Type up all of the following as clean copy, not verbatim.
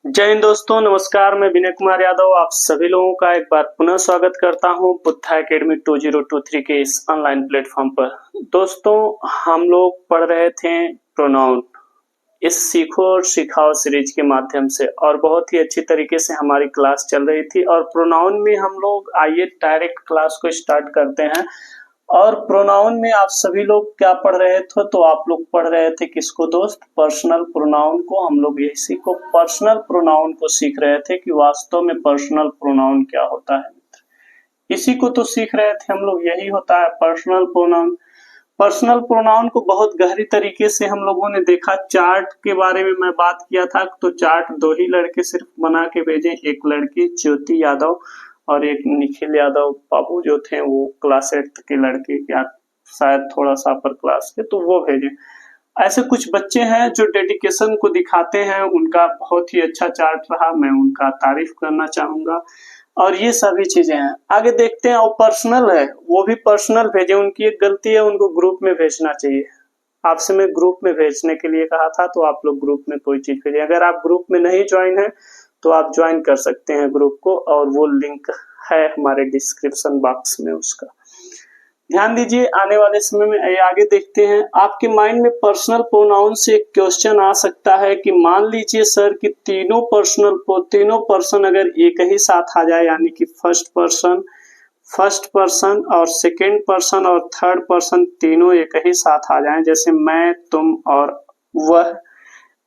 जय हिंद दोस्तों, नमस्कार। मैं विनय कुमार यादव आप सभी लोगों का एक बार पुनः स्वागत करता हूं बुद्धा एकेडमी 2023 के इस ऑनलाइन प्लेटफॉर्म पर। दोस्तों, हम लोग पढ़ रहे थे प्रोनाउन इस सीखो और सिखाओ सीरीज के माध्यम से और बहुत ही अच्छी तरीके से हमारी क्लास चल रही थी। और प्रोनाउन में हम लोग आइए डायरेक्ट क्लास को स्टार्ट करते हैं। और प्रोनाउन में आप सभी लोग क्या पढ़ रहे थे? तो आप लोग पढ़ रहे थे किसको दोस्त? पर्सनल प्रोनाउन को। हम लोग इसी को पर्सनल प्रोनाउन को सीख रहे थे कि वास्तव में पर्सनल प्रोनाउन क्या होता है। इसी को तो सीख रहे थे हम लोग, यही होता है पर्सनल प्रोनाउन। पर्सनल प्रोनाउन को बहुत गहरी तरीके से हम लोगों ने देखा। चार्ट के बारे में मैं बात किया था, तो चार्ट दो ही लड़के सिर्फ बना के भेजे, एक लड़की ज्योति यादव और एक निखिल यादव बाबू जो थे वो क्लास 8 के लड़के, या शायद थोड़ा सा अपर क्लास के, तो वो भेजे। ऐसे कुछ बच्चे हैं जो डेडिकेशन को दिखाते हैं, उनका बहुत ही अच्छा चार्ट रहा, मैं उनका तारीफ करना चाहूंगा। और ये सभी चीजें हैं, आगे देखते हैं। और पर्सनल है, वो भी पर्सनल भेजे। उनकी एक गलती है, उनको ग्रुप में भेजना चाहिए। आपसे मैं ग्रुप में भेजने के लिए कहा था, तो आप लोग ग्रुप में कोई चीज भेजिए। अगर आप ग्रुप में नहीं ज्वाइन है तो आप ज्वाइन कर सकते हैं ग्रुप को, और वो लिंक है हमारे डिस्क्रिप्शन बॉक्स में उसका। ध्यान दीजिए, आने वाले समय में आगे देखते हैं। आपके माइंड में पर्सनल प्रोनाउन से एक क्वेश्चन आ सकता है कि मान लीजिए सर कि तीनों पर्सन अगर एक ही साथ आ जाए, यानी कि फर्स्ट पर्सन और सेकंड पर्सन और थर्ड पर्सन तीनों एक ही साथ आ जाएं, जैसे मैं, तुम और वह,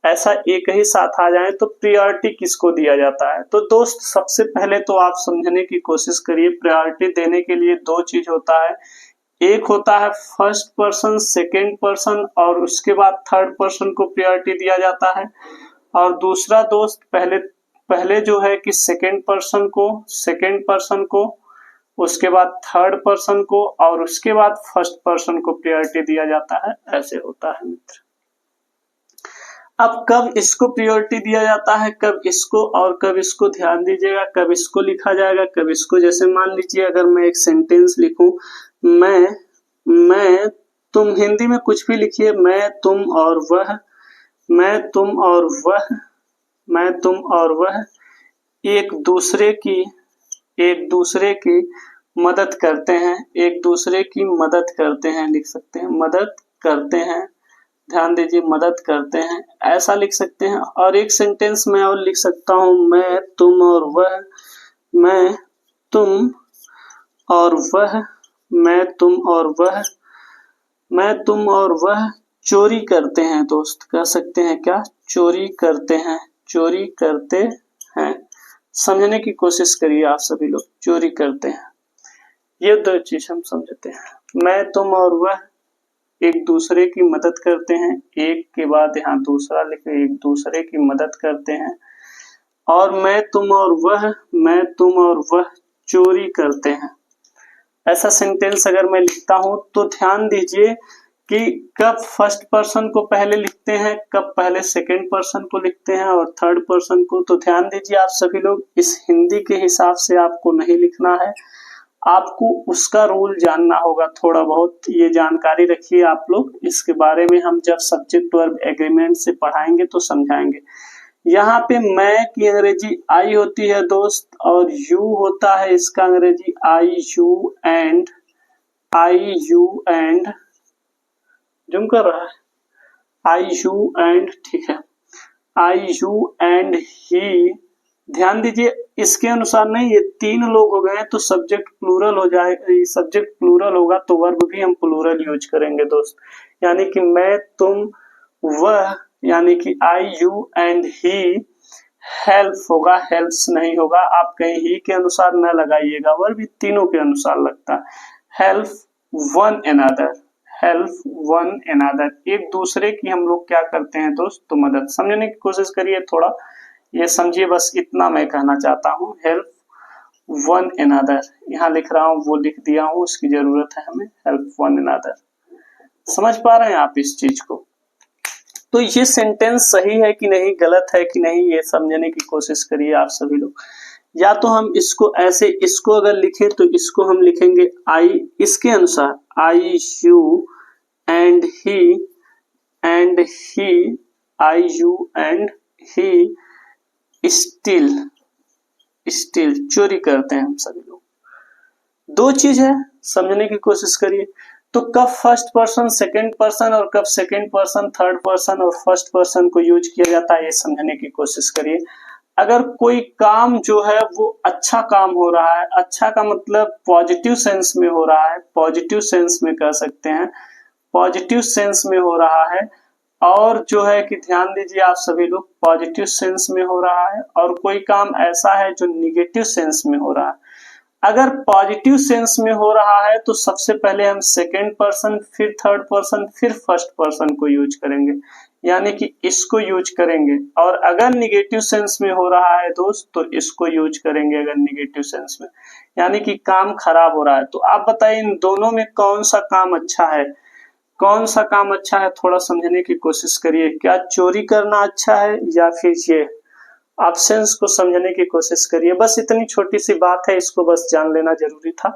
ऐसा एक ही साथ आ जाए, तो प्रायोरिटी किसको दिया जाता है? तो दोस्त, सबसे पहले तो आप समझने की कोशिश करिए। प्रायोरिटी देने के लिए दो चीज होता है। एक होता है फर्स्ट पर्सन, सेकंड पर्सन, और उसके बाद थर्ड पर्सन को प्रायोरिटी दिया जाता है। और दूसरा दोस्त, पहले जो है कि सेकंड पर्सन को, उसके बाद थर्ड पर्सन को, और उसके बाद फर्स्ट पर्सन को प्रायोरिटी दिया जाता है। ऐसे होता है मित्र। अब कब इसको प्रायोरिटी दिया जाता है, कब इसको और कब इसको, ध्यान दीजिएगा। कब इसको लिखा जाएगा, कब इसको। जैसे मान लीजिए अगर मैं एक सेंटेंस लिखूं, मैं तुम, हिंदी में कुछ भी लिखिए, मैं तुम और वह, मैं तुम और वह, मैं तुम और वह एक दूसरे की मदद करते हैं, एक दूसरे की मदद करते हैं, लिख सकते हैं मदद करते हैं। ध्यान दीजिए, मदद करते हैं, ऐसा लिख सकते हैं। और एक सेंटेंस में और लिख सकता हूं, मैं तुम और वह, मैं तुम और वह, मैं तुम और वह, मैं तुम और वह चोरी करते हैं। दोस्त, कह सकते हैं क्या? चोरी करते हैं, चोरी करते हैं। समझने की कोशिश करिए आप सभी लोग, चोरी करते हैं। ये दो चीज हम समझते हैं। मैं तुम और वह एक दूसरे की मदद करते हैं, एक के बाद यहाँ दूसरा लिखे, एक दूसरे की मदद करते हैं। और मैं तुम और वह चोरी करते हैं। ऐसा सेंटेंस अगर मैं लिखता हूं, तो ध्यान दीजिए कि कब फर्स्ट पर्सन को पहले लिखते हैं, कब पहले सेकंड पर्सन को लिखते हैं और थर्ड पर्सन को। तो ध्यान दीजिए आप सभी लोग, इस हिंदी के हिसाब से आपको नहीं लिखना है, आपको उसका रूल जानना होगा। थोड़ा बहुत ये जानकारी रखिए आप लोग, इसके बारे में हम जब सब्जेक्ट वर्ब एग्रीमेंट से पढ़ाएंगे तो समझाएंगे। यहाँ पे मैं की अंग्रेजी आई होती है दोस्त, और यू होता है इसका अंग्रेजी आई यू एंड, जुम कर रहा है, आई यू एंड, ठीक है, आई यू एंड ही। ध्यान दीजिए, इसके अनुसार नहीं, ये तीन लोग हो गए तो सब्जेक्ट प्लूरल हो जाएगा। सब्जेक्ट प्लूरल होगा तो वर्ब भी हम प्लूरल यूज करेंगे दोस्त। यानी कि मैं तुम वह, यानी कि आई यू एंड ही। हेल्प होगा, हेल्प्स नहीं होगा। आप कहीं ही के अनुसार न लगाइएगा, वर्ब तीनों के अनुसार लगता है। Help one another, help one another, एक दूसरे की हम लोग क्या करते हैं दोस्त? तो मदद। समझने की कोशिश करिए, थोड़ा ये समझिए, बस इतना मैं कहना चाहता हूँ। हेल्प वन अनदर, यहाँ लिख रहा हूँ, वो लिख दिया हूँ, उसकी जरूरत है हमें। हेल्प वन अनदर, समझ पा रहे हैं आप इस चीज को? तो ये सेंटेंस सही है कि नहीं, गलत है कि नहीं, ये समझने की कोशिश करिए आप सभी लोग। या तो हम इसको ऐसे, इसको अगर लिखे तो इसको हम लिखेंगे आई, इसके अनुसार I you and he, I you and he steal, steal चोरी करते हैं हम सभी लोग। दो चीज है, समझने की कोशिश करिए। तो कब फर्स्ट पर्सन सेकंड पर्सन और कब सेकंड पर्सन थर्ड पर्सन और फर्स्ट पर्सन को यूज किया जाता है, ये समझने की कोशिश करिए। अगर कोई काम जो है वो अच्छा काम हो रहा है, अच्छा का मतलब पॉजिटिव सेंस में हो रहा है, पॉजिटिव सेंस में कह सकते हैं, पॉजिटिव सेंस में हो रहा है, और जो है कि ध्यान दीजिए आप सभी लोग, पॉजिटिव सेंस में हो रहा है, और कोई काम ऐसा है जो निगेटिव सेंस में हो रहा है। अगर पॉजिटिव सेंस में हो रहा है तो सबसे पहले हम सेकंड पर्सन, फिर थर्ड पर्सन, फिर फर्स्ट पर्सन को यूज करेंगे, यानी कि इसको यूज करेंगे। और अगर निगेटिव सेंस में हो रहा है दोस्त तो इसको यूज करेंगे, अगर निगेटिव सेंस में, यानी कि काम खराब हो रहा है। तो आप बताइए इन दोनों में कौन सा काम अच्छा है, कौन सा काम अच्छा है, थोड़ा समझने की कोशिश करिए। क्या चोरी करना अच्छा है या फिर ये ऑप्शंस को समझने की कोशिश करिए। बस इतनी छोटी सी बात है, इसको बस जान लेना जरूरी था।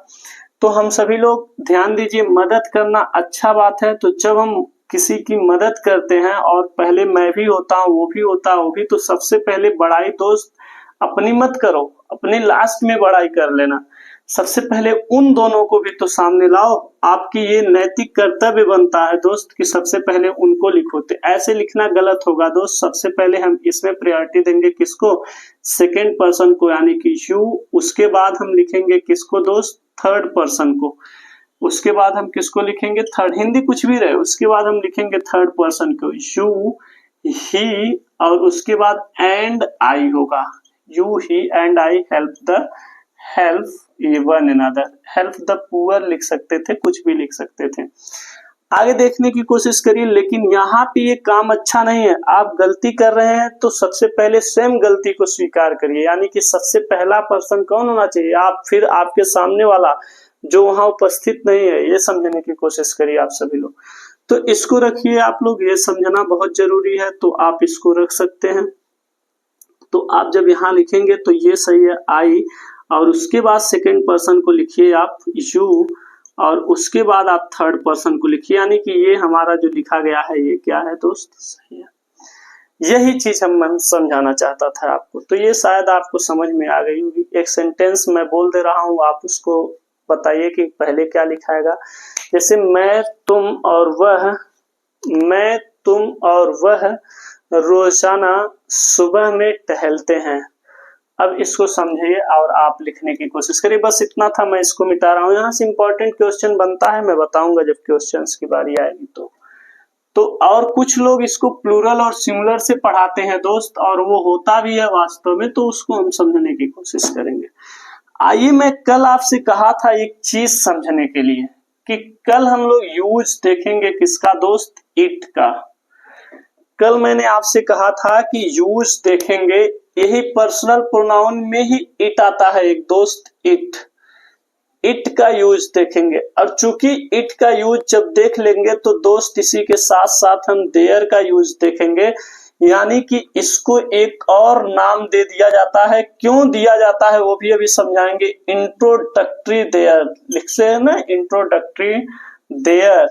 तो हम सभी लोग ध्यान दीजिए, मदद करना अच्छा बात है। तो जब हम किसी की मदद करते हैं, और पहले मैं भी होता हूँ, वो भी होता है, वो भी, तो सबसे पहले बड़ाई दोस्त अपनी मत करो, अपने लास्ट में बड़ाई कर लेना। सबसे पहले उन दोनों को भी तो सामने लाओ। आपकी ये नैतिक कर्तव्य बनता है दोस्त कि सबसे पहले उनको लिखो। तो ऐसे लिखना गलत होगा दोस्त। सबसे पहले हम इसमें प्रायोरिटी देंगे किसको, सेकंड पर्सन को, यानी कि यू। उसके बाद हम लिखेंगे किसको दोस्त, थर्ड पर्सन को। उसके बाद हम किसको लिखेंगे, थर्ड, हिंदी कुछ भी रहे, उसके बाद हम लिखेंगे थर्ड पर्सन को, यू, ही, और उसके बाद एंड आई होगा। You, he and I help one another, help the poor लिख सकते थे, कुछ भी लिख सकते थे। आगे देखने की कोशिश करिए। लेकिन यहाँ पे ये काम अच्छा नहीं है, आप गलती कर रहे हैं तो सबसे पहले स्वयं गलती को स्वीकार करिए, यानी कि सबसे पहला पर्सन कौन होना चाहिए, आप, फिर आपके सामने वाला जो वहां उपस्थित नहीं है। ये समझने की कोशिश करिए आप सभी लोग। तो इसको रखिए आप लोग, ये समझना बहुत जरूरी है, तो आप इसको रख सकते हैं। तो आप जब यहाँ लिखेंगे तो ये सही है, आई, और उसके बाद सेकंड पर्सन को लिखिए आप, यू, और उसके बाद आप थर्ड पर्सन को लिखिए, यानी कि ये हमारा जो लिखा गया है ये क्या है दोस्त, सही है। यही चीज हम समझाना चाहता था आपको। तो ये शायद आपको समझ में आ गई होगी। एक सेंटेंस मैं बोल दे रहा हूँ, आप उसको बताइए कि पहले क्या लिखाएगा। जैसे मैं, तुम और वह, मैं, तुम और वह रोजाना सुबह में टहलते हैं। अब इसको समझिए और आप लिखने की कोशिश करिए। बस इतना था, मैं इसको मिटा रहा हूँ। यहाँ से इंपॉर्टेंट क्वेश्चन बनता है, मैं बताऊंगा जब क्वेश्चंस की बारी आएगी। तो और कुछ लोग इसको प्लूरल और सिंगुलर से पढ़ाते हैं दोस्त, और वो होता भी है वास्तव में, तो उसको हम समझने की कोशिश करेंगे। आइए, मैं कल आपसे कहा था एक चीज समझने के लिए, कि कल हम लोग यूज देखेंगे किसका दोस्त, इट का। कल मैंने आपसे कहा था कि यूज देखेंगे, यही पर्सनल प्रोनाउन में ही इट आता है एक दोस्त, इट का यूज देखेंगे। और चूंकि इट का यूज जब देख लेंगे तो दोस्त इसी के साथ साथ हम देयर का यूज देखेंगे, यानी कि इसको एक और नाम दे दिया जाता है। क्यों दिया जाता है वो भी अभी समझाएंगे। इंट्रोडक्टरी देयर लिखते हैं ना, इंट्रोडक्टरी देयर,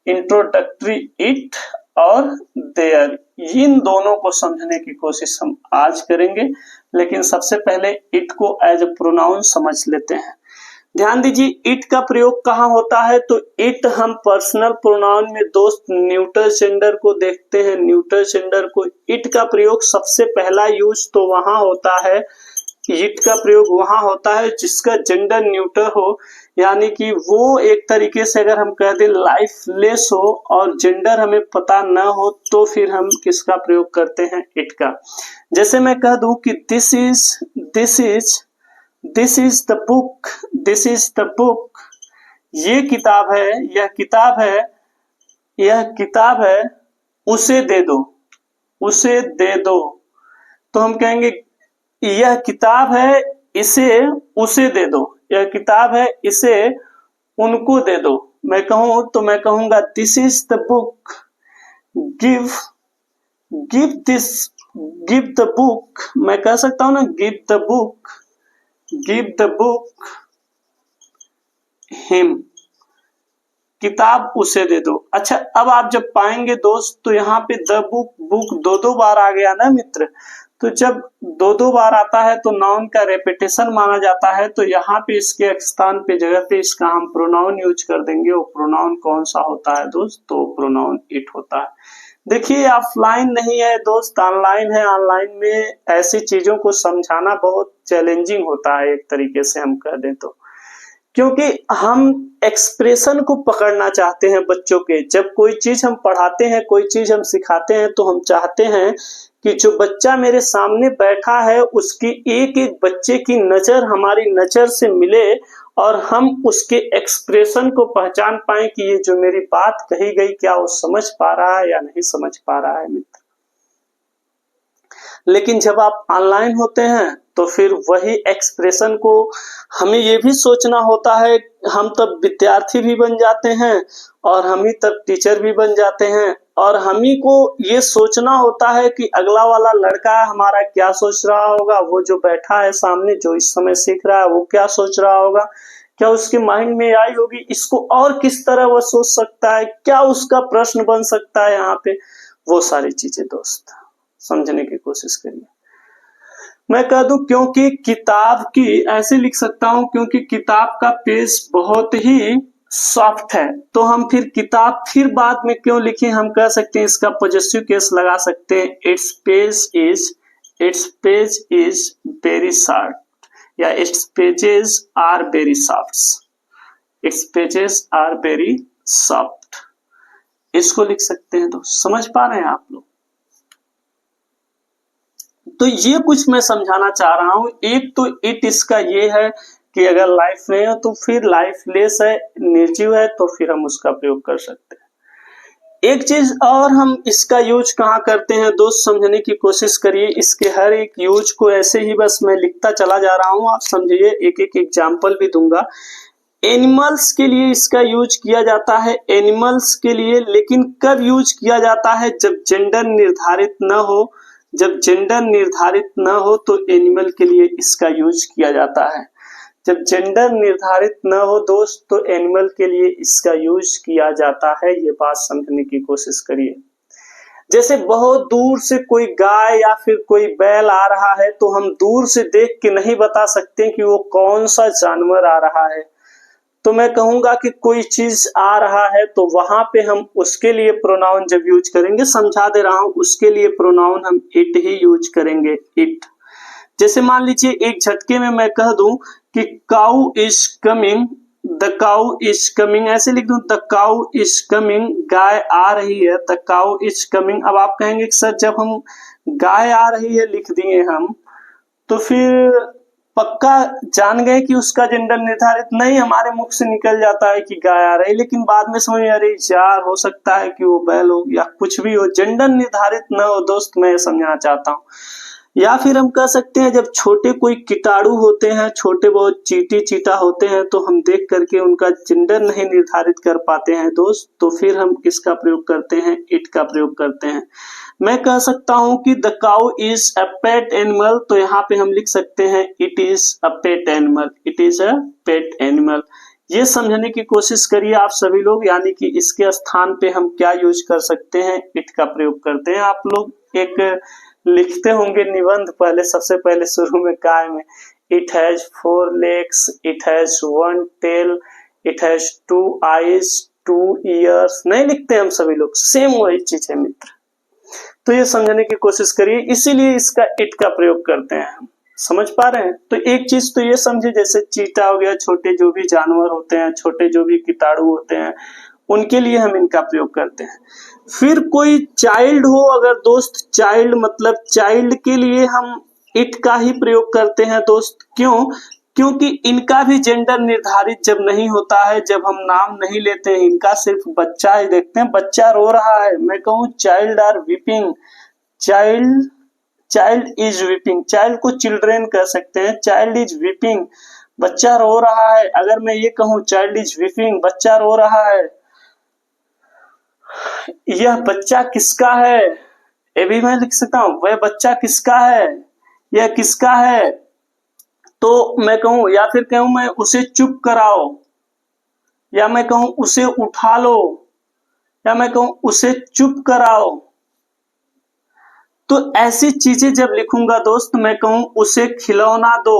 इंट्रोडक्टरी इट और देयर, इन दोनों को समझने की कोशिश हम आज करेंगे। लेकिन सबसे पहले इट को एज ए प्रोनाउन समझ लेते हैं। ध्यान दीजिए, इट का प्रयोग कहाँ होता है, तो इट हम पर्सनल प्रोनाउन में दोस्त न्यूट्रल जेंडर को देखते हैं, न्यूट्रल जेंडर को। इट का प्रयोग सबसे पहला यूज तो वहां होता है, इट का प्रयोग वहां होता है जिसका जेंडर न्यूट्रल हो, यानी कि वो एक तरीके से अगर हम कह दें लाइफलेस हो और जेंडर हमें पता न हो, तो फिर हम किसका प्रयोग करते हैं, इट का। जैसे मैं कह दूं कि this is the book, this is the book, ये किताब है, यह किताब है, यह किताब है, उसे दे दो, उसे दे दो। तो हम कहेंगे यह किताब है, इसे उसे दे दो, यह किताब है, इसे उनको दे दो। मैं कहूं तो मैं कहूंगा this is the book, give the book. मैं कह सकता हूं ना, गिव द बुक हिम, किताब उसे दे दो। अच्छा, अब आप जब पाएंगे दोस्त तो यहाँ पे द बुक दो बार आ गया ना मित्र, तो जब दो दो बार आता है तो नाउन का रेपिटेशन माना जाता है। तो यहाँ पे इसके स्थान पे जगह पे इसका हम प्रोनाउन यूज कर देंगे। वो प्रोनाउन कौन सा होता है दोस्त? तो प्रोनाउन इट होता है। देखिए ऑफलाइन नहीं है दोस्त, ऑनलाइन है। ऑनलाइन में ऐसी चीजों को समझाना बहुत चैलेंजिंग होता है एक तरीके से हम कह दें तो, क्योंकि हम एक्सप्रेशन को पकड़ना चाहते हैं बच्चों के। जब कोई चीज हम पढ़ाते हैं, कोई चीज हम सिखाते हैं, तो हम चाहते हैं कि जो बच्चा मेरे सामने बैठा है उसकी एक एक बच्चे की नजर हमारी नजर से मिले और हम उसके एक्सप्रेशन को पहचान पाए कि ये जो मेरी बात कही गई क्या वो समझ पा रहा है या नहीं समझ पा रहा है मित्र। लेकिन जब आप ऑनलाइन होते हैं तो फिर वही एक्सप्रेशन को हमें ये भी सोचना होता है। हम तब विद्यार्थी भी बन जाते हैं और हम ही तब टीचर भी बन जाते हैं, और हम ही को ये सोचना होता है कि अगला वाला लड़का हमारा क्या सोच रहा होगा, वो जो बैठा है सामने जो इस समय सीख रहा है वो क्या सोच रहा होगा, क्या उसके माइंड में आई होगी, इसको और किस तरह वो सोच सकता है, क्या उसका प्रश्न बन सकता है यहाँ पे। वो सारी चीजें दोस्त समझने की कोशिश करिए। मैं कह दूं क्योंकि किताब की ऐसे लिख सकता हूं क्योंकि किताब का पेज बहुत ही सॉफ्ट है, तो हम फिर किताब फिर बाद में क्यों लिखें। हम कह सकते हैं इसका पॉजिटिव केस लगा सकते हैं, its page is very sharp, या its pages are very soft, its pages are very soft, इसको लिख सकते हैं। तो समझ पा रहे हैं आप लोग? तो ये कुछ मैं समझाना चाह रहा हूं। एक तो इट इसका ये है कि अगर लाइफ में हो तो फिर लाइफ लेस है, निर्जीव है, तो फिर हम उसका प्रयोग कर सकते हैं। एक चीज और, हम इसका यूज कहाँ करते हैं दोस्त, समझने की कोशिश करिए। इसके हर एक यूज को ऐसे ही बस मैं लिखता चला जा रहा हूं, आप समझिए, एक एक एग्जाम्पल भी दूंगा। एनिमल्स के लिए इसका यूज किया जाता है, एनिमल्स के लिए। लेकिन कब यूज किया जाता है? जब जेंडर निर्धारित न हो। जब जेंडर निर्धारित न हो तो एनिमल के लिए इसका यूज किया जाता है। जब जेंडर निर्धारित न हो दोस्त तो एनिमल के लिए इसका यूज किया जाता है। ये बात समझने की कोशिश करिए। जैसे बहुत दूर से कोई गाय या फिर कोई बैल आ रहा है तो हम दूर से देख के नहीं बता सकते कि वो कौन सा जानवर आ रहा है। तो मैं कहूंगा कि कोई चीज आ रहा है तो वहां पे हम उसके लिए प्रोनाउन जब यूज करेंगे, समझा दे रहा हूं, उसके लिए प्रोनाउन हम इट ही यूज करेंगे, इट। जैसे मान लीजिए एक झटके में मैं कह दूं कि cow is coming, the cow is coming, ऐसे लिख दूं द काउ इज कमिंग, गाय आ रही है, द काउ इज कमिंग। अब आप कहेंगे कि सर जब हम गाय आ रही है लिख दिए हम, तो फिर पक्का जान गए कि उसका जेंडर निर्धारित नहीं, हमारे मुख से निकल जाता है कि गाय आ रही है, लेकिन बाद में समझ अरे यार हो सकता है कि वो बैल हो या कुछ भी हो, जेंडर निर्धारित न हो दोस्त, मैं समझाना चाहता हूँ। या फिर हम कह सकते हैं जब छोटे कोई कीटाणु होते हैं, छोटे बहुत चींटी चीटा होते हैं, तो हम देख करके उनका जेंडर नहीं निर्धारित कर पाते हैं दोस्त, तो फिर हम किसका प्रयोग करते हैं? इट का प्रयोग करते हैं। मैं कह सकता हूं कि the cow is a pet animal, तो यहाँ पे हम लिख सकते हैं it is a pet animal, it is a pet animal. ये समझने की कोशिश करिए आप सभी लोग, यानी कि इसके स्थान पे हम क्या यूज कर सकते हैं? इट का प्रयोग करते हैं। आप लोग एक लिखते होंगे निबंध पहले, सबसे पहले शुरू में काय में, it has 4 legs, it has 1 tail, it has 2 eyes, 2 ears, नहीं लिखते हम सभी लोग, सेम वही चीज है मित्र। तो ये समझने की कोशिश करिए, इसीलिए इसका इट का प्रयोग करते हैं हम। समझ पा रहे हैं? तो एक चीज तो ये समझे, जैसे चीता हो गया, छोटे जो भी जानवर होते हैं, छोटे जो भी कीटाणु होते हैं, उनके लिए हम इनका प्रयोग करते हैं। फिर कोई चाइल्ड हो अगर दोस्त, चाइल्ड मतलब चाइल्ड के लिए हम इट का ही प्रयोग करते हैं दोस्त। क्यों? क्योंकि इनका भी जेंडर निर्धारित जब नहीं होता है, जब हम नाम नहीं लेते हैं, इनका सिर्फ बच्चा ही देखते हैं, बच्चा रो रहा है, मैं कहूँ child are weeping, child is weeping, child को चिल्ड्रेन कह सकते हैं, चाइल्ड इज वीपिंग, बच्चा रो रहा है। अगर मैं ये कहूँ चाइल्ड इज वीपिंग, बच्चा रो रहा है, यह बच्चा किसका है? ये भी मैं लिख सकता हूँ, वह बच्चा किसका है, यह किसका है। तो मैं कहूँ, या फिर कहूँ मैं उसे चुप कराओ, या मैं कहूँ उसे उठा लो, या मैं कहूँ उसे चुप कराओ, तो ऐसी चीजें जब लिखूंगा दोस्त, मैं कहूं उसे खिलौना दो,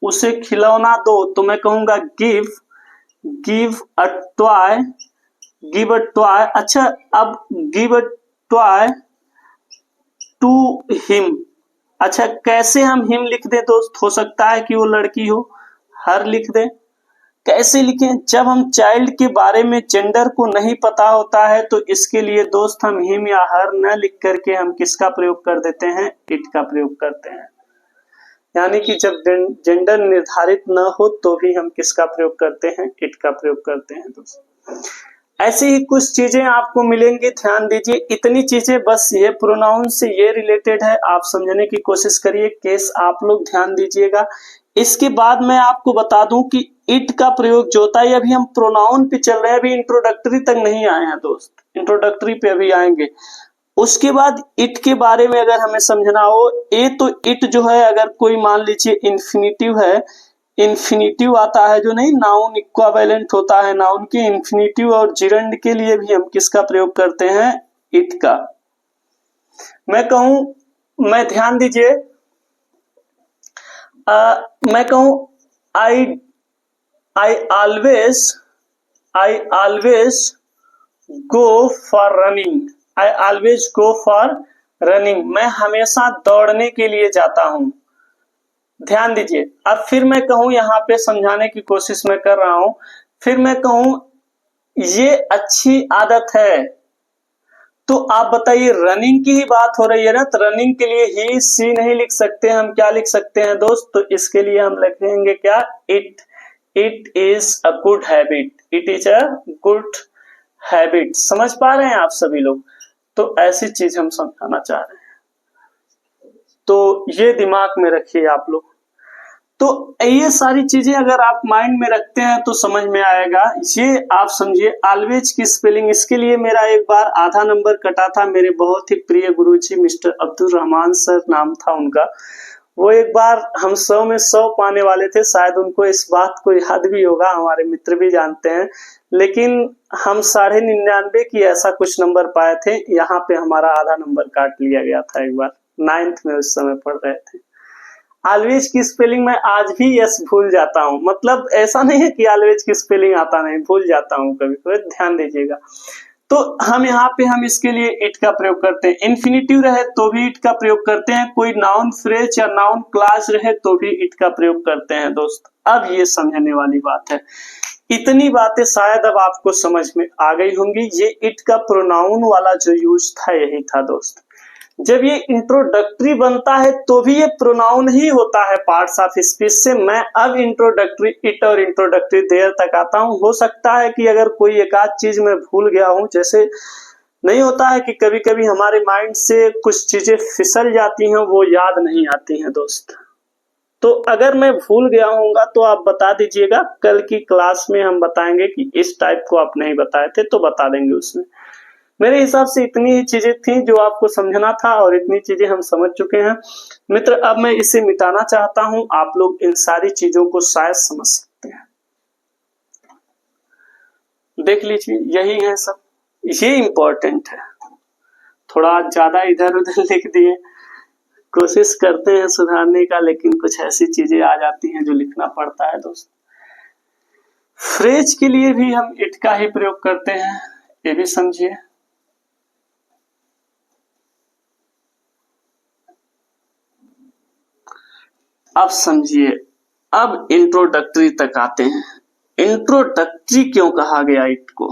उसे खिलौना दो, तो मैं कहूंगा give a toy, give a toy. अच्छा, अब give a toy to him. अच्छा, कैसे हम हिम लिख दें दोस्त? हो सकता है कि वो लड़की हो, हर लिख दें। कैसे लिखें? जब हम चाइल्ड के बारे में जेंडर को नहीं पता होता है तो इसके लिए दोस्त हम हिम या हर न लिख करके हम किसका प्रयोग कर देते हैं? इट का प्रयोग करते हैं। यानी कि जब जेंडर निर्धारित न हो तो भी हम किसका प्रयोग करते हैं? इट का प्रयोग करते हैं दोस्त। ऐसी ही कुछ चीजें आपको मिलेंगी, ध्यान दीजिए। इतनी चीजें बस ये प्रोनाउन से ये रिलेटेड है, आप समझने की कोशिश करिए। केस आप लोग ध्यान दीजिएगा। इसके बाद मैं आपको बता दूं कि इट का प्रयोग जो होता है, अभी हम प्रोनाउन पे चल रहे हैं, अभी इंट्रोडक्टरी तक नहीं आए हैं दोस्त, इंट्रोडक्टरी पे अभी आएंगे। उसके बाद इट के बारे में अगर हमें समझना हो, तो इट जो है, अगर कोई मान लीजिए इंफिनिटिव है, इंफिनिटिव आता है जो, नहीं, नाउन इक्विवेलेंट होता है नाउन के, इंफिनिटिव और जिरंड के लिए भी हम किसका प्रयोग करते हैं? इट का। मैं कहूं, मैं ध्यान दीजिए, मैं कहूं I always go for running, I always go for running, मैं हमेशा दौड़ने के लिए जाता हूं। ध्यान दीजिए। अब फिर मैं कहूं, यहां पे समझाने की कोशिश मैं कर रहा हूं, फिर मैं कहूं ये अच्छी आदत है, तो आप बताइए, रनिंग की ही बात हो रही है ना, तो रनिंग के लिए ही सी नहीं लिख सकते, हम क्या लिख सकते हैं दोस्त? तो इसके लिए हम लिखेंगे क्या? It is a good habit, it is a good habit. समझ पा रहे हैं आप सभी लोग? तो ऐसी चीज हम समझाना चाह रहे हैं, तो ये दिमाग में रखिए आप लोग। तो ये सारी चीजें अगर आप माइंड में रखते हैं तो समझ में आएगा। ये आप समझिए ऑलवेज की स्पेलिंग, इसके लिए मेरा एक बार आधा नंबर कटा था। मेरे बहुत ही प्रिय गुरुजी मिस्टर अब्दुल रहमान सर नाम था उनका, वो एक बार हम 100 में 100 पाने वाले थे, शायद उनको इस बात को याद भी होगा, हमारे मित्र भी जानते हैं, लेकिन हम 99.5 की ऐसा कुछ नंबर पाए थे। यहाँ पे हमारा आधा नंबर काट लिया गया था एक बार, 9th में उस समय पढ़ रहे थे। ऑलवेज की स्पेलिंग मैं आज भी यस भूल जाता हूँ, मतलब ऐसा नहीं है कि ऑलवेज की स्पेलिंग आता नहीं, भूल जाता हूँ कभी कभी, ध्यान दीजिएगा। तो हम यहाँ पे हम इसके लिए इट का प्रयोग करते हैं। इन्फिनिटिव रहे तो भी इट का प्रयोग करते हैं, कोई नाउन फ्रेज या नाउन क्लास रहे तो भी इट का प्रयोग करते हैं दोस्त। अब ये समझने वाली बात है, इतनी बातें शायद अब आपको समझ में आ गई होंगी। ये इट का प्रोनाउन वाला जो यूज था यही था दोस्त। जब ये इंट्रोडक्टरी बनता है तो भी ये प्रोनाउन ही होता है पार्ट्स ऑफ स्पीच से। मैं अब इंट्रोडक्टरी इट और इंट्रोडक्टरी देयर तक आता हूं। हो सकता है कि अगर कोई एक आध चीज मैं भूल गया हूं, जैसे नहीं होता है कि कभी कभी हमारे माइंड से कुछ चीजें फिसल जाती हैं, वो याद नहीं आती हैं दोस्त। तो अगर मैं भूल गया हूँगा तो आप बता दीजिएगा, कल की क्लास में हम बताएंगे कि इस टाइप को आप नहीं बताए थे तो बता देंगे उसमें। मेरे हिसाब से इतनी ही चीजें थी जो आपको समझना था और इतनी चीजें हम समझ चुके हैं मित्र। अब मैं इसे मिटाना चाहता हूं, आप लोग इन सारी चीजों को शायद समझ सकते हैं। देख लीजिए, यही है सब, ये इंपॉर्टेंट है। थोड़ा ज्यादा इधर उधर लिख दिए, कोशिश करते हैं सुधारने का, लेकिन कुछ ऐसी चीजें आ जाती हैं जो लिखना पड़ता है दोस्त। फ्रेज के लिए भी हम इट का ही प्रयोग करते हैं, ये भी समझिए। अब समझिए, अब इंट्रोडक्टरी तक आते हैं। इंट्रोडक्टरी क्यों कहा गया इट को,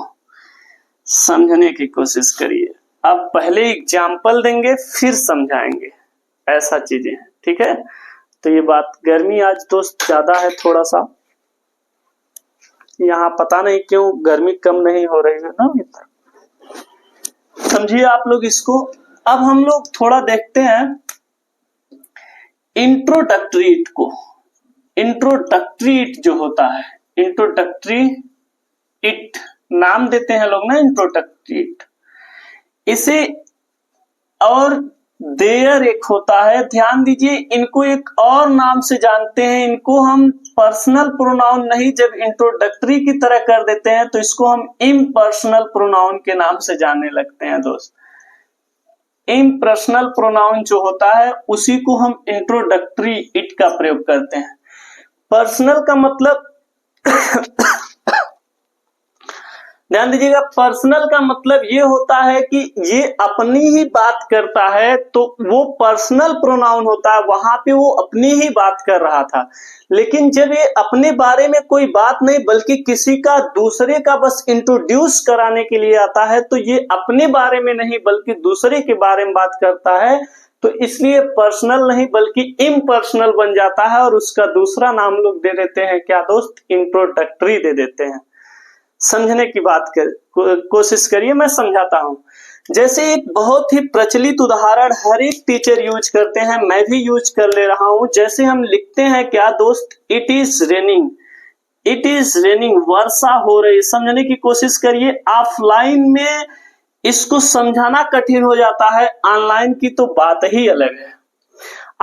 समझने की कोशिश करिए। अब पहले एग्जाम्पल देंगे फिर समझाएंगे, ऐसा चीजें हैं, ठीक है। तो ये बात, गर्मी आज दोस्त ज्यादा है थोड़ा सा, यहाँ पता नहीं क्यों गर्मी कम नहीं हो रही है ना मित्र, समझिए आप लोग इसको। अब हम लोग थोड़ा देखते हैं इंट्रोडक्टरी इट को। इंट्रोडक्टरी इट जो होता है, इंट्रोडक्टरी इट नाम देते हैं लोग ना, इंट्रोडक्टरी इट। इसे और देयर एक होता है, ध्यान दीजिए, इनको एक और नाम से जानते हैं। इनको हम पर्सनल प्रोनाउन नहीं, जब इंट्रोडक्टरी की तरह कर देते हैं तो इसको हम इम्पर्सनल प्रोनाउन के नाम से जानने लगते हैं दोस्त। इम्पर्सनल प्रोनाउन जो होता है उसी को हम इंट्रोडक्टरी इट का प्रयोग करते हैं। पर्सनल का मतलब ध्यान दीजिएगा, पर्सनल का मतलब ये होता है कि ये अपनी ही बात करता है, तो वो पर्सनल प्रोनाउन होता है, वहां पे वो अपनी ही बात कर रहा था। लेकिन जब ये अपने बारे में कोई बात नहीं बल्कि किसी का दूसरे का बस इंट्रोड्यूस कराने के लिए आता है, तो ये अपने बारे में नहीं बल्कि दूसरे के बारे में बात करता है, तो इसलिए पर्सनल नहीं बल्कि इम्पर्सनल बन जाता है और उसका दूसरा नाम लोग दे देते हैं क्या दोस्त, इंट्रोडक्टरी दे देते हैं। समझने की बात कोशिश करिए, मैं समझाता हूं। जैसे एक बहुत ही प्रचलित उदाहरण हर एक टीचर यूज करते हैं, मैं भी यूज कर ले रहा हूं। जैसे हम लिखते हैं क्या दोस्त, it is raining, it is raining, वर्षा हो रही। समझने की कोशिश करिए, ऑफलाइन में इसको समझाना कठिन हो जाता है, ऑनलाइन की तो बात ही अलग है।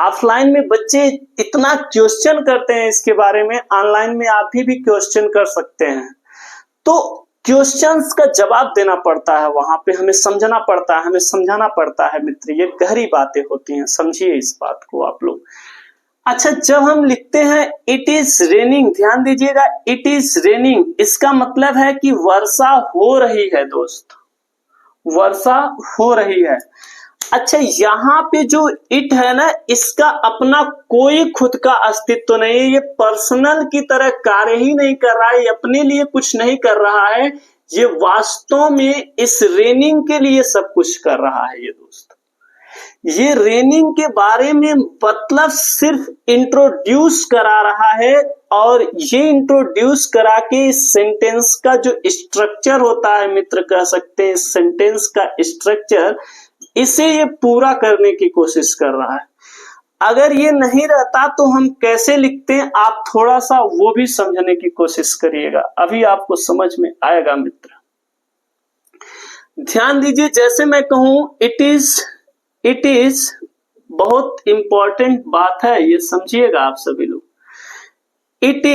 ऑफलाइन में बच्चे इतना क्वेश्चन करते हैं इसके बारे में, ऑनलाइन में आप भी क्वेश्चन कर सकते हैं। तो क्वेश्चंस का जवाब देना पड़ता है, वहां पे हमें समझना पड़ता है, हमें समझाना पड़ता है मित्र, ये गहरी बातें होती हैं, समझिए इस बात को आप लोग। अच्छा, जब हम लिखते हैं इट इज रेनिंग, ध्यान दीजिएगा, इट इज रेनिंग इसका मतलब है कि वर्षा हो रही है दोस्त, वर्षा हो रही है। अच्छा, यहाँ पे जो इट है ना, इसका अपना कोई खुद का अस्तित्व नहीं है, ये पर्सनल की तरह कार्य ही नहीं कर रहा है, ये अपने लिए कुछ नहीं कर रहा है, ये वास्तव में इस रेनिंग के लिए सब कुछ कर रहा है। ये दोस्त, ये रेनिंग के बारे में मतलब सिर्फ इंट्रोड्यूस करा रहा है, और ये इंट्रोड्यूस करा के इस सेंटेंस का जो स्ट्रक्चर होता है मित्र, कह सकते हैं सेंटेंस का स्ट्रक्चर, इसे ये पूरा करने की कोशिश कर रहा है। अगर ये नहीं रहता तो हम कैसे लिखते हैं, आप थोड़ा सा वो भी समझने की कोशिश करिएगा, अभी आपको समझ में आएगा मित्र। ध्यान दीजिए, जैसे मैं कहूं इट इज बहुत इंपॉर्टेंट बात है, ये समझिएगा आप सभी लोग। इट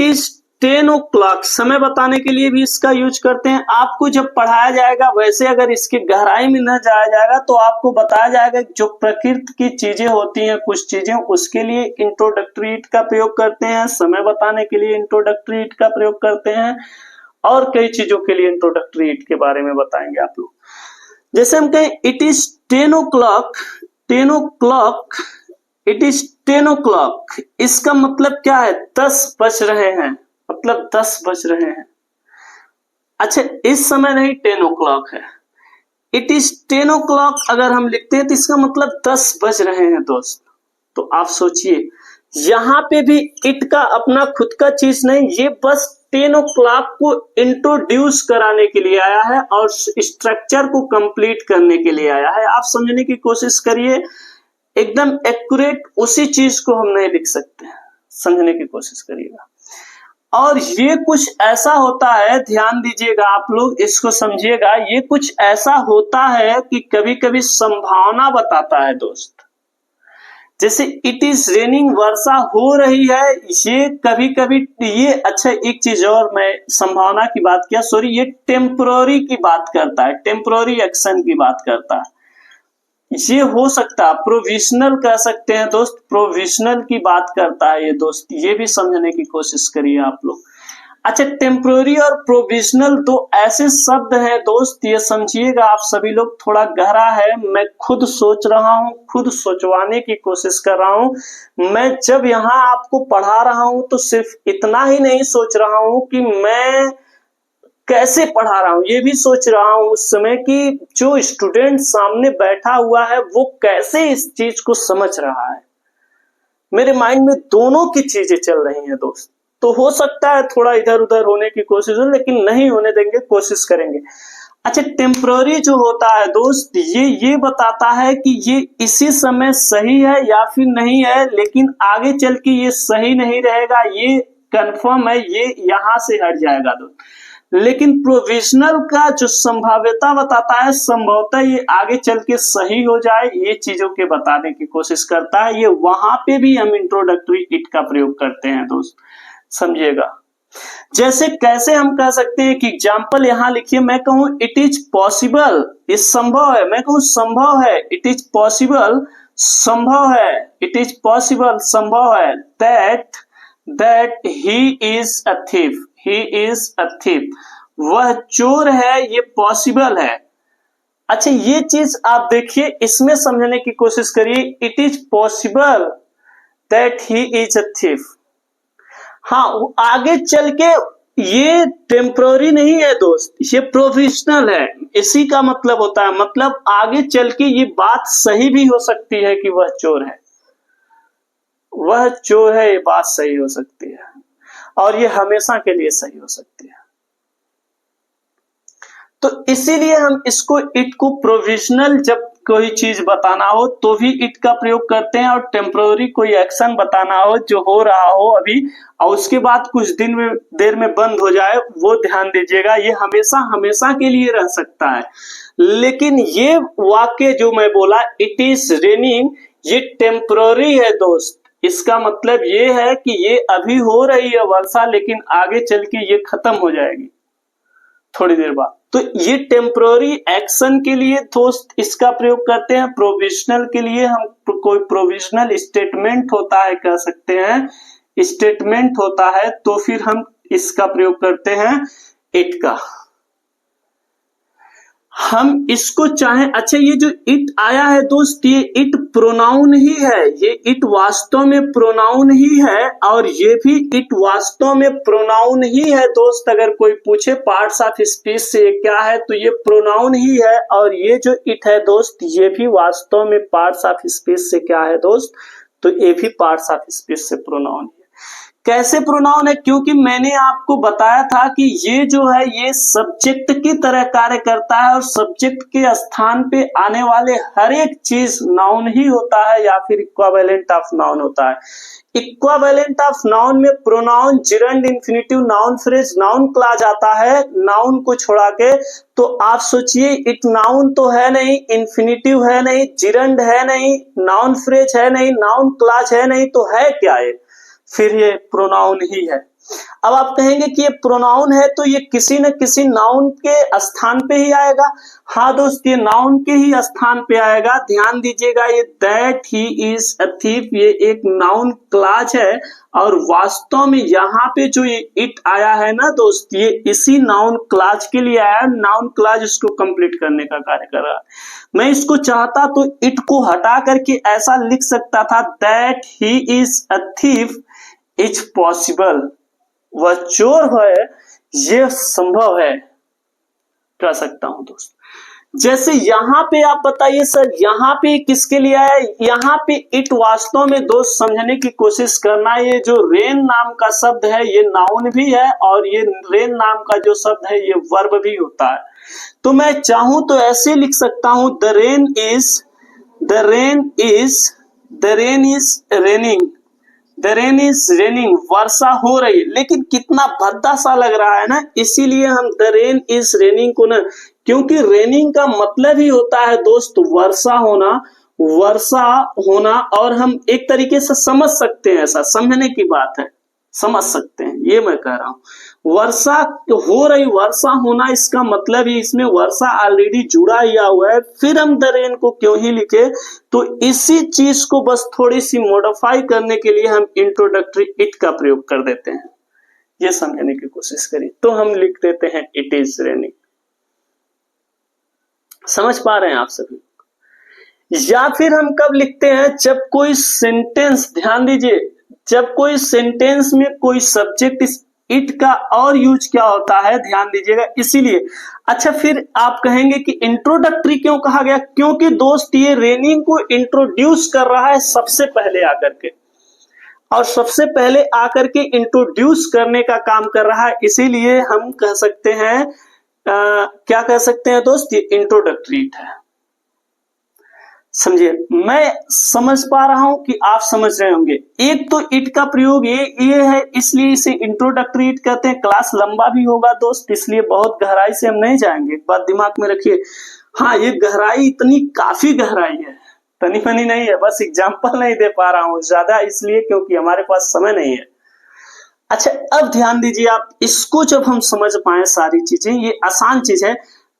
इज 10 o'clock, समय बताने के लिए भी इसका यूज करते हैं। आपको जब पढ़ाया जाएगा, वैसे अगर इसकी गहराई में न जाया जाएगा तो आपको बताया जाएगा जो प्रकृति की चीजें होती हैं, कुछ चीजें, उसके लिए इंट्रोडक्टरी इट का प्रयोग करते हैं, समय बताने के लिए इंट्रोडक्टरी इट का प्रयोग करते हैं, और कई चीजों के लिए इंट्रोडक्टरी इट के बारे में बताएंगे आप लोग। जैसे हम कहें it is 10 o'clock, 10 o'clock, it is 10 o'clock, इसका मतलब क्या है, 10 बज रहे हैं, मतलब 10 बज रहे हैं। अच्छा, इस समय नहीं 10 o'clock है, इट इज 10 o'clock अगर हम लिखते हैं तो इसका मतलब 10 बज रहे हैं दोस्त। तो आप सोचिए, यहां पे भी इट का अपना खुद का चीज नहीं, ये बस 10 o'clock को इंट्रोड्यूस कराने के लिए आया है और स्ट्रक्चर को कंप्लीट करने के लिए आया है। आप समझने की कोशिश करिए, एकदम एक्यूरेट उसी चीज को हम नहीं लिख सकते, समझने की कोशिश करिएगा। और ये कुछ ऐसा होता है, ध्यान दीजिएगा आप लोग, इसको समझिएगा, ये कुछ ऐसा होता है कि कभी कभी संभावना बताता है दोस्त। जैसे इट इज रेनिंग, वर्षा हो रही है, ये कभी कभी ये, अच्छा एक चीज और, मैं संभावना की बात किया, सॉरी, ये टेम्पररी की बात करता है, टेम्पररी एक्शन की बात करता है। ये हो सकता है प्रोविजनल कह सकते हैं दोस्त, प्रोविजनल की बात करता है ये दोस्त, ये भी समझने की कोशिश करिए आप लोग। अच्छा, टेम्पररी और प्रोविजनल दो ऐसे शब्द हैं दोस्त, ये समझिएगा आप सभी लोग, थोड़ा गहरा है, मैं खुद सोच रहा हूं, खुद सोचवाने की कोशिश कर रहा हूं। मैं जब यहाँ आपको पढ़ा रहा हूं तो सिर्फ इतना ही नहीं सोच रहा हूं कि मैं कैसे पढ़ा रहा हूं, ये भी सोच रहा हूं उस समय कि जो स्टूडेंट सामने बैठा हुआ है वो कैसे इस चीज को समझ रहा है। मेरे माइंड में दोनों की चीजें चल रही हैं दोस्त। तो हो सकता है थोड़ा इधर उधर होने की कोशिश हो, लेकिन नहीं होने देंगे, कोशिश करेंगे। अच्छा, टेम्पररी जो होता है दोस्त, ये बताता है कि ये इसी समय सही है या फिर नहीं है, लेकिन आगे चल के ये सही नहीं रहेगा, ये कंफर्म है, ये यहां से हट जाएगा दोस्त। लेकिन प्रोविजनल का जो संभाव्यता बताता है, संभवतः ये आगे चल के सही हो जाए, ये चीजों के बताने की कोशिश करता है। ये वहां पे भी हम इंट्रोडक्टरी इट का प्रयोग करते हैं दोस्त, समझिएगा। जैसे कैसे हम कह सकते हैं कि एग्जाम्पल यहां लिखिए, मैं कहूं इट इज पॉसिबल, ये संभव है, मैं कहूं संभव है, इट इज पॉसिबल, संभव है, इट इज पॉसिबल, संभव है, that he is a thief, he is a thief, वह चोर है, ये पॉसिबल है। अच्छा ये चीज आप देखिए, इसमें समझने की कोशिश करिए, it is possible that he is a thief. हाँ आगे चल के ये टेम्पररी नहीं है दोस्त, ये प्रोविजनल है, इसी का मतलब होता है, मतलब आगे चल के ये बात सही भी हो सकती है कि वह चोर है, वह चोर है, ये बात सही हो सकती है, और ये हमेशा के लिए सही हो सकती है। तो इसीलिए हम इसको इट को प्रोविजनल, जब कोई चीज बताना हो तो भी इट का प्रयोग करते हैं, और टेम्पररी कोई एक्शन बताना हो जो हो रहा हो अभी और उसके बाद कुछ दिन में देर में बंद हो जाए, वो ध्यान दीजिएगा, ये हमेशा हमेशा के लिए रह सकता है। लेकिन ये वाक्य जो मैं बोला इट इज रेनिंग, ये टेम्पररी है दोस्त, इसका मतलब ये है कि ये अभी हो रही है वर्षा, लेकिन आगे चल के ये खत्म हो जाएगी थोड़ी देर बाद। तो ये टेम्पररी एक्शन के लिए दोस्त इसका प्रयोग करते हैं, प्रोविजनल के लिए हम कोई प्रोविजनल स्टेटमेंट होता है, कह सकते हैं स्टेटमेंट होता है, तो फिर हम इसका प्रयोग करते हैं इट का। हम इसको चाहे, अच्छा ये जो इट आया है दोस्त, ये इट प्रोनाउन ही है, ये इट वास्तव में प्रोनाउन ही है, और ये भी इट वास्तव में प्रोनाउन ही है दोस्त। अगर कोई पूछे पार्ट्स ऑफ स्पीच से क्या है, तो ये प्रोनाउन ही है, और ये जो इट है दोस्त, ये भी वास्तव में पार्ट्स ऑफ स्पीच से क्या है दोस्त, तो ये भी पार्ट्स ऑफ स्पीच से प्रोनाउन है। कैसे प्रोनाउन है, क्योंकि मैंने आपको बताया था कि ये जो है ये सब्जेक्ट की तरह कार्य करता है, और सब्जेक्ट के स्थान पे आने वाले हर एक चीज नाउन ही होता है या फिर इक्विवेलेंट ऑफ नाउन होता है। इक्विवेलेंट ऑफ नाउन में pronoun, gerund, infinitive, noun phrase, noun clause आता है नाउन को छोड़ा के। तो आप सोचिए इट नाउन तो है नहीं, इंफिनिटिव है नहीं, जिरंड है नहीं, नाउन फ्रेज है नहीं, नाउन क्लॉज है नहीं, तो है क्या ये, फिर ये प्रोनाउन ही है। अब आप कहेंगे कि ये प्रोनाउन है तो ये किसी न किसी नाउन के स्थान पे ही आएगा। हाँ दोस्त, ये नाउन के ही स्थान पे आएगा। ध्यान दीजिएगा, ये that he is a thief, ये एक नाउन क्लॉज है, और वास्तव में यहाँ पे जो ये इट आया है ना दोस्त, ये इसी नाउन क्लॉज के लिए आया। नाउन क्लॉज इसको कंप्लीट करने का कार्य कर रहा है। मैं इसको चाहता तो इट को हटा करके ऐसा लिख सकता था, that he is a thief is possible, वह चोर है ये संभव है, कह सकता हूं दोस्त। जैसे यहां पे आप बताइए सर, यहां पे किसके लिए आया, यहां पे इट वास्तव में दोस्त समझने की कोशिश करना, ये जो रेन नाम का शब्द है ये नाउन भी है, और ये रेन नाम का जो शब्द है ये वर्ब भी होता है। तो मैं चाहूं तो ऐसे लिख सकता हूं, the rain is raining, the rain is raining, वर्षा हो रही है। लेकिन कितना भद्दा सा लग रहा है ना, इसीलिए हम द रेन इज रेनिंग को ना, क्योंकि रेनिंग का मतलब ही होता है दोस्त वर्षा होना, वर्षा होना। और हम एक तरीके से समझ सकते हैं, ऐसा समझने की बात है, समझ सकते हैं, ये मैं कह रहा हूं। वर्षा हो रही, वर्षा होना, इसका मतलब ही इसमें वर्षा ऑलरेडी जुड़ा हुआ है, फिर हम द रेन को क्यों ही लिखे। तो इसी चीज को बस थोड़ी सी मॉडिफाई करने के लिए हम इंट्रोडक्टरी इट का प्रयोग कर देते हैं, ये समझने की कोशिश करिए। तो हम लिख देते हैं इट इज रेनिंग। समझ पा रहे हैं आप सभी? या फिर हम कब लिखते हैं, जब कोई सेंटेंस, ध्यान दीजिए, जब कोई सेंटेंस में कोई सब्जेक्ट इट का और यूज क्या होता है, ध्यान दीजिएगा, इसीलिए। अच्छा फिर आप कहेंगे कि इंट्रोडक्टरी क्यों कहा गया, क्योंकि दोस्त ये रेनिंग को इंट्रोड्यूस कर रहा है सबसे पहले आकर के, और सबसे पहले आकर के इंट्रोड्यूस करने का काम कर रहा है, इसीलिए हम कह सकते हैं क्या कह सकते हैं दोस्त, ये इंट्रोडक्टरी इट है। समझिए, मैं समझ पा रहा हूं कि आप समझ रहे होंगे। एक तो इट का प्रयोग ये है, इसलिए इसे इंट्रोडक्टरी इट कहते हैं। क्लास लंबा भी होगा दोस्त, इसलिए बहुत गहराई से हम नहीं जाएंगे, एक बात दिमाग में रखिए। हाँ, ये गहराई इतनी काफी गहराई है, तनी मनी नहीं है, बस एग्जाम्पल नहीं दे पा रहा हूं ज्यादा, इसलिए क्योंकि हमारे पास समय नहीं है। अच्छा, अब ध्यान दीजिए आप, इसको जब हम समझ पाए सारी चीजें, ये आसान चीज है।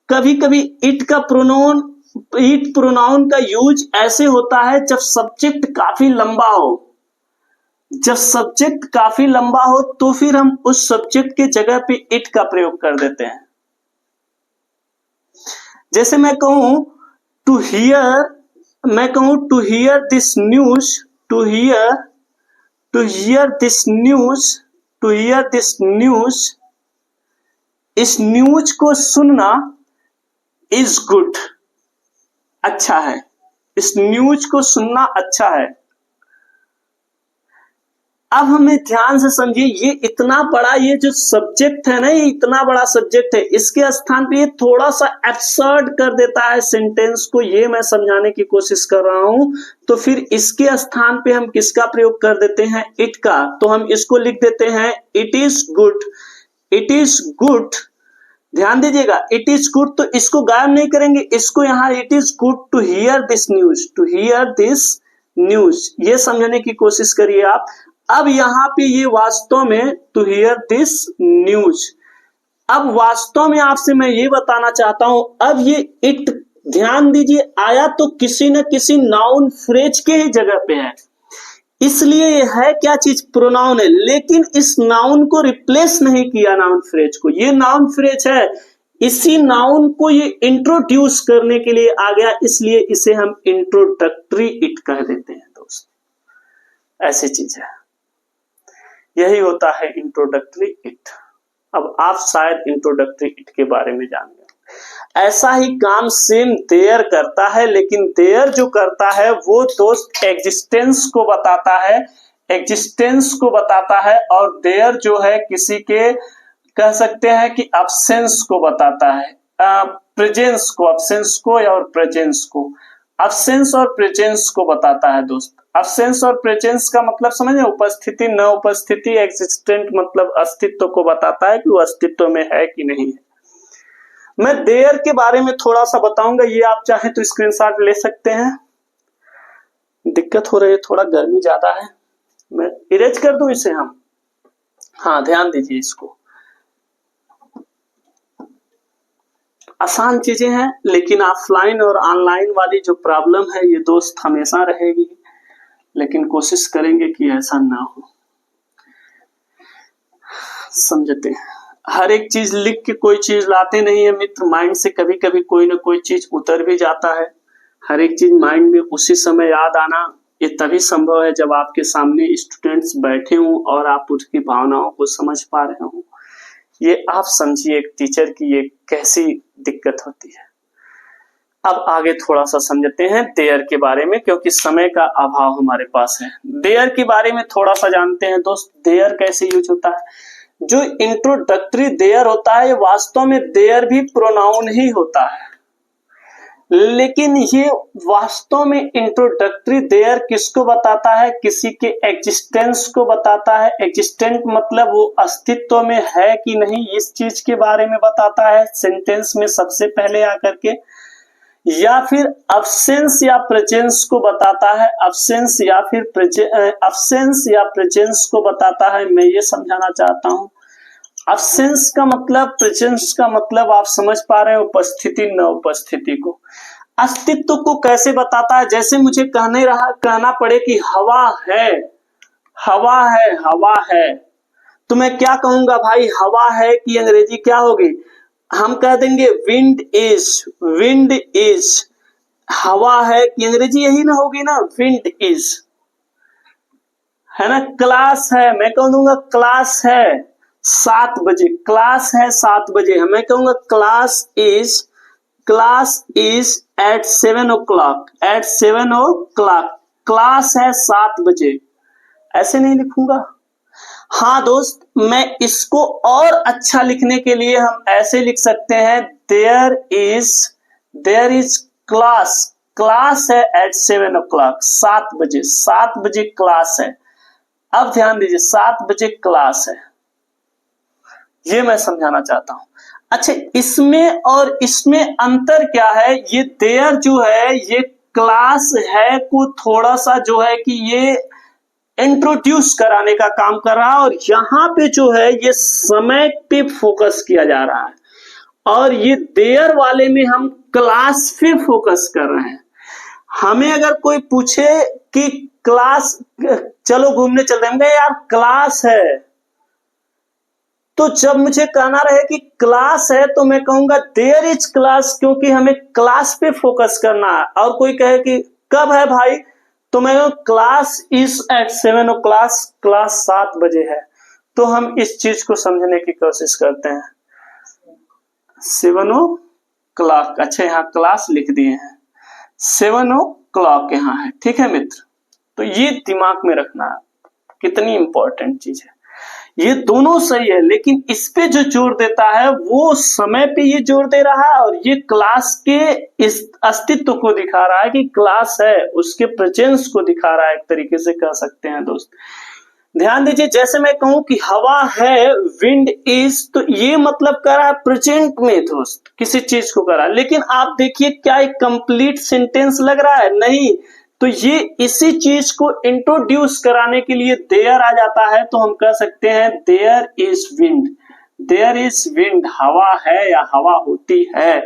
कभी कभी इट प्रोनाउन का यूज ऐसे होता है जब सब्जेक्ट काफी लंबा हो। जब सब्जेक्ट काफी लंबा हो तो फिर हम उस सब्जेक्ट के जगह पे इट का प्रयोग कर देते हैं। जैसे मैं कहूं टू हियर, मैं कहूं to hear this news, to hear this news, to hear this news, इस न्यूज को सुनना इज गुड, अच्छा है। इस न्यूज को सुनना अच्छा है। अब हमें ध्यान से समझिए, ये इतना बड़ा, ये जो सब्जेक्ट है ना, ये इतना बड़ा सब्जेक्ट है, इसके स्थान पे ये थोड़ा सा एब्सर्ड कर देता है सेंटेंस को, ये मैं समझाने की कोशिश कर रहा हूं। तो फिर इसके स्थान पे हम किसका प्रयोग कर देते हैं? इट का। तो हम इसको लिख देते हैं it is good, it is good. ध्यान दीजिएगा, इट इज गुड, तो इसको गायब नहीं करेंगे, इसको यहां it is good to hear this news, to hear this news, ये समझने की कोशिश करिए आप। अब यहां पे ये वास्तव में टू हियर दिस न्यूज, अब वास्तव में आपसे मैं ये बताना चाहता हूं, अब ये इट, ध्यान दीजिए, आया तो किसी न किसी नाउन फ्रेज के ही जगह पे है, इसलिए ये है क्या चीज? प्रोनाउन है। लेकिन इस नाउन को रिप्लेस नहीं किया नाउन फ्रेज को, ये नाउन फ्रेज है, इसी नाउन को ये इंट्रोड्यूस करने के लिए आ गया, इसलिए इसे हम इंट्रोडक्टरी इट कह देते हैं दोस्त। ऐसी चीज है, यही होता है इंट्रोडक्टरी इट। अब आप शायद इंट्रोडक्टरी इट के बारे में जान गए। ऐसा ही काम सेम देयर करता है, लेकिन देयर जो करता है वो दोस्त एग्जिस्टेंस को बताता है, एग्जिस्टेंस को बताता है, और देयर जो है किसी के, कह सकते हैं कि अब्सेंस को बताता है, प्रेजेंस को, अब्सेंस को और प्रेजेंस को, अब्सेंस और प्रेजेंस को बताता है दोस्त। अब्सेंस और प्रेजेंस का मतलब समझे, उपस्थिति न उपस्थिति, एग्जिस्टेंट मतलब अस्तित्व को बताता है कि वो अस्तित्व में है कि नहीं है। मैं देयर के बारे में थोड़ा सा बताऊंगा, ये आप चाहे तो स्क्रीनशॉट ले सकते हैं। दिक्कत हो रही है, थोड़ा गर्मी ज्यादा है, मैं इरेज कर दूं इसे हम। हाँ, ध्यान दीजिए, इसको आसान चीजें हैं, लेकिन ऑफलाइन और ऑनलाइन वाली जो प्रॉब्लम है ये दोस्त हमेशा रहेगी, लेकिन कोशिश करेंगे कि ऐसा ना हो। समझते हैं, हर एक चीज लिख के कोई चीज लाते नहीं है मित्र, माइंड से कभी कभी कोई ना कोई चीज उतर भी जाता है। हर एक चीज माइंड में उसी समय याद आना ये तभी संभव है जब आपके सामने स्टूडेंट्स बैठे हों और आप उसकी भावनाओं को समझ पा रहे हो। ये आप समझिए एक टीचर की ये कैसी दिक्कत होती है। अब आगे थोड़ा सा समझते हैं देयर के बारे में, क्योंकि समय का अभाव हमारे पास है। देयर के बारे में थोड़ा सा जानते हैं दोस्त, देयर कैसे यूज होता है। जो इंट्रोडक्टरी देयर होता है, वास्तव में देयर भी प्रोनाउन ही होता है, लेकिन ये वास्तव में इंट्रोडक्टरी देयर किसको बताता है? किसी के एग्जिस्टेंस को बताता है। एग्जिस्टेंट मतलब वो अस्तित्व में है कि नहीं, इस चीज के बारे में बताता है सेंटेंस में सबसे पहले आकर के, या फिर अब्सेंस या प्रेजेंस को बताता है, अब्सेंस या प्रेजेंस को बताता है। मैं ये समझाना चाहता हूं, अब्सेंस का मतलब, प्रेजेंस का मतलब आप समझ पा रहे हैं, उपस्थिति न उपस्थिति को। अस्तित्व को कैसे बताता है? जैसे मुझे कहना पड़े कि हवा है, हवा है, हवा है, तो मैं क्या कहूंगा भाई? हवा है की अंग्रेजी क्या होगी? हम कह देंगे विंड इज, विंड इज। हवा है की अंग्रेजी यही ना होगी ना, विंड इज, है ना। क्लास है, मैं कह दूंगा क्लास है 7 बजे, क्लास है 7 बजे, मैं कहूंगा class is at 7 o'clock, at 7 o'clock, class है 7 बजे, ऐसे नहीं लिखूंगा। हाँ दोस्त, मैं इसको और अच्छा लिखने के लिए हम ऐसे लिख सकते हैं, देयर इज क्लास, क्लास है एट 7 o'clock, 7 बजे, 7 बजे क्लास है। अब ध्यान दीजिए, 7 बजे क्लास है, ये मैं समझाना चाहता हूं। अच्छा, इसमें और इसमें अंतर क्या है? ये देयर जो है, ये क्लास है को थोड़ा सा जो है कि ये इंट्रोड्यूस कराने का काम कर रहा है, और यहाँ पे जो है ये समय पे फोकस किया जा रहा है, और ये देयर वाले में हम क्लास पे फोकस कर रहे हैं। हमें अगर कोई पूछे कि क्लास, चलो घूमने चलते हैं, यार क्लास है, तो जब मुझे कहना रहे कि क्लास है तो मैं कहूंगा देयर इज क्लास, क्योंकि हमें क्लास पे फोकस करना है। और कोई कहे कि कब है भाई, तो मैं कहूँ class is at 7 o'clock, class 7 बजे है। तो हम इस चीज को समझने की कोशिश करते हैं। 7 o'clock, अच्छा यहाँ क्लास लिख दिए हैं, 7 o'clock यहाँ है, ठीक है मित्र। तो ये दिमाग में रखना कितनी इंपॉर्टेंट चीज है। ये दोनों सही है, लेकिन इस पे जो जोर देता है वो समय पे ये जोर दे रहा है, और ये क्लास के इस अस्तित्व को दिखा रहा है कि क्लास है, उसके प्रेजेंस को दिखा रहा है, एक तरीके से कह सकते हैं दोस्त। ध्यान दीजिए, जैसे मैं कहूं कि हवा है, विंड इज, तो ये मतलब कर रहा है प्रेजेंट में दोस्त, किसी चीज को कर रहा है। लेकिन आप देखिए क्या एक कंप्लीट सेंटेंस लग रहा है? नहीं। तो ये इसी चीज को इंट्रोड्यूस कराने के लिए देयर आ जाता है, तो हम कह सकते हैं there is wind, there is wind, हवा है या हवा होती है।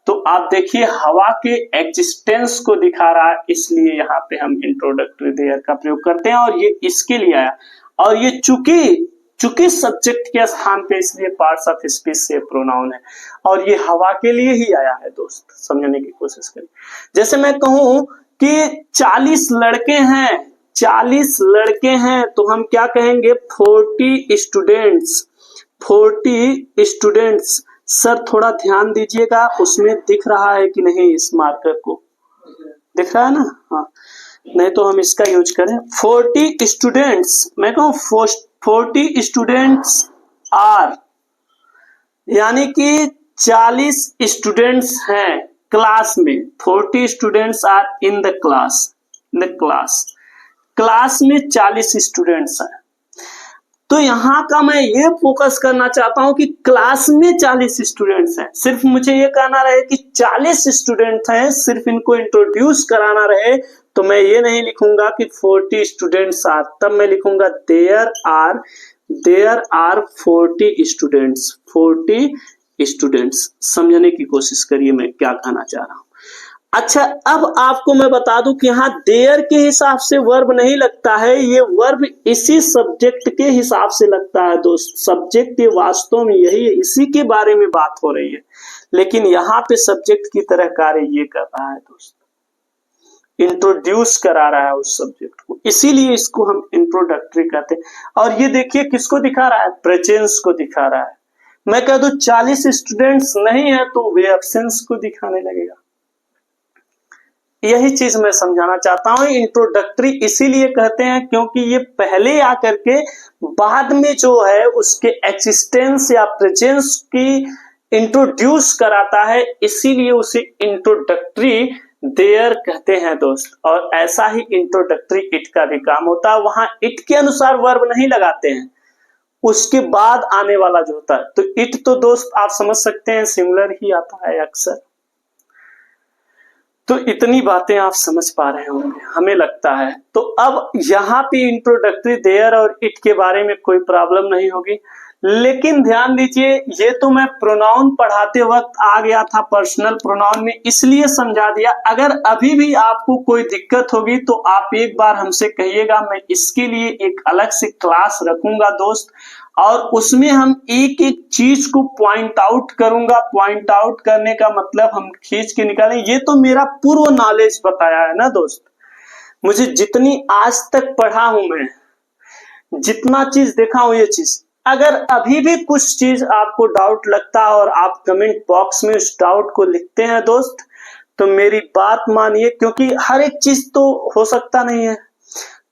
तो आप देखिए हवा के एग्जिस्टेंस को दिखा रहा है, इसलिए यहाँ पे हम इंट्रोडक्टरी देयर का प्रयोग करते हैं, और ये इसके लिए आया। और ये चूंकि सब्जेक्ट के स्थान पे, इसलिए पार्ट्स ऑफ स्पीच से प्रोनाउन है, और ये हवा के लिए ही आया है दोस्त, समझने की कोशिश करिए। जैसे मैं कहूं कि 40 लड़के हैं, 40 लड़के हैं, तो हम क्या कहेंगे? 40 स्टूडेंट्स, 40 स्टूडेंट्स। सर थोड़ा ध्यान दीजिएगा, उसमें दिख रहा है कि नहीं? इस मार्कर को दिख रहा है ना? हाँ, नहीं तो हम इसका यूज करें। 40 स्टूडेंट्स, मैं कहूँ 40 स्टूडेंट्स आर, यानी कि 40 स्टूडेंट्स हैं क्लास में। 40 students are in the class, class में 40 स्टूडेंट्स हैं। तो यहाँ का मैं ये फोकस करना चाहता हूं कि क्लास में 40 स्टूडेंट्स हैं। सिर्फ मुझे ये कहना रहे कि 40 स्टूडेंट्स हैं, सिर्फ इनको इंट्रोड्यूस कराना रहे, तो मैं ये नहीं लिखूंगा कि 40 स्टूडेंट्स आर, तब मैं लिखूंगा देयर आर 40 स्टूडेंट्स, 40 स्टूडेंट्स। समझने की कोशिश करिए मैं क्या कहना चाह रहा हूं। अच्छा, अब आपको मैं बता दूं कि यहाँ देयर के हिसाब से वर्ब नहीं लगता है, ये वर्ब इसी सब्जेक्ट के हिसाब से लगता है दोस्त। सब्जेक्ट ये वास्तव में यही है, इसी के बारे में बात हो रही है, लेकिन यहाँ पे सब्जेक्ट की तरह कार्य ये कर रहा है दोस्त, इंट्रोड्यूस करा रहा है उस सब्जेक्ट को, इसीलिए इसको हम इंट्रोडक्टरी कहते हैं। और ये देखिए किसको दिखा रहा है? प्रेजेंस को दिखा रहा है। मैं कह दूं 40 स्टूडेंट्स नहीं है, तो वे एब्सेंस को दिखाने लगेगा। यही चीज मैं समझाना चाहता हूं। इंट्रोडक्टरी इसीलिए कहते हैं क्योंकि ये पहले आकर के बाद में जो है उसके एक्सिस्टेंस या प्रेजेंस की इंट्रोड्यूस कराता है, इसीलिए उसे इंट्रोडक्टरी देयर कहते हैं दोस्त। और ऐसा ही इंट्रोडक्टरी इट का भी काम होता है। वहां इट के अनुसार वर्ब नहीं लगाते हैं, उसके बाद आने वाला जो होता है। तो इट तो दोस्त आप समझ सकते हैं सिमिलर ही आता है अक्सर। तो इतनी बातें आप समझ पा रहे होंगे, हमें लगता है। तो अब यहाँ पे इंट्रोडक्टरी देयर और इट के बारे में कोई प्रॉब्लम नहीं होगी। लेकिन ध्यान दीजिए, ये तो मैं प्रोनाउन पढ़ाते वक्त आ गया था पर्सनल प्रोनाउन में, इसलिए समझा दिया। अगर अभी भी आपको कोई दिक्कत होगी तो आप एक बार हमसे कहिएगा, मैं इसके लिए एक अलग से क्लास रखूंगा दोस्त, और उसमें हम एक एक चीज को पॉइंट आउट करूंगा। पॉइंट आउट करने का मतलब हम खींच के निकालें। ये तो मेरा पूर्व नॉलेज बताया है ना दोस्त, मुझे जितनी आज तक पढ़ा हूं मैं, जितना चीज देखा हूं, ये चीज। अगर अभी भी कुछ चीज आपको डाउट लगता है और आप कमेंट बॉक्स में उस डाउट को लिखते हैं दोस्त, तो मेरी बात मानिए, क्योंकि हर एक चीज तो हो सकता नहीं है।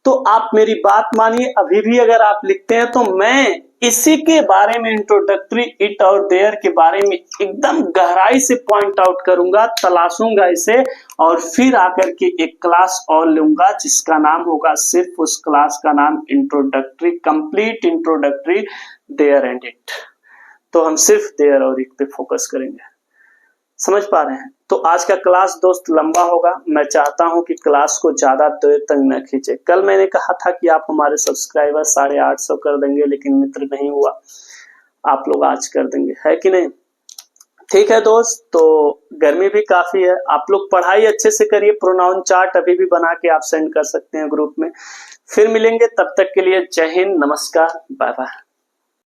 तो आप मेरी बात मानिए, अभी भी अगर आप लिखते हैं तो मैं इसी के बारे में, इंट्रोडक्टरी इट और देयर के बारे में एकदम गहराई से पॉइंट आउट करूंगा, तलाशूंगा इसे, और फिर आकर के एक क्लास और लूंगा जिसका नाम होगा, सिर्फ उस क्लास का नाम introductory, complete introductory there and it. तो हम सिर्फ देयर और इट पे फोकस करेंगे। समझ पा रहे हैं? तो आज का क्लास दोस्त लंबा होगा, मैं चाहता हूं कि क्लास को ज्यादा देर तक न खींचे। कल मैंने कहा था कि आप हमारे सब्सक्राइबर 850 कर देंगे, लेकिन मित्र नहीं हुआ। आप लोग आज कर देंगे, है कि नहीं? ठीक है दोस्त, तो गर्मी भी काफी है, आप लोग पढ़ाई अच्छे से करिए। प्रोनाउन चार्ट अभी भी बना के आप सेंड कर सकते हैं ग्रुप में। फिर मिलेंगे, तब तक के लिए जय हिंद, नमस्कार, बाय बाय।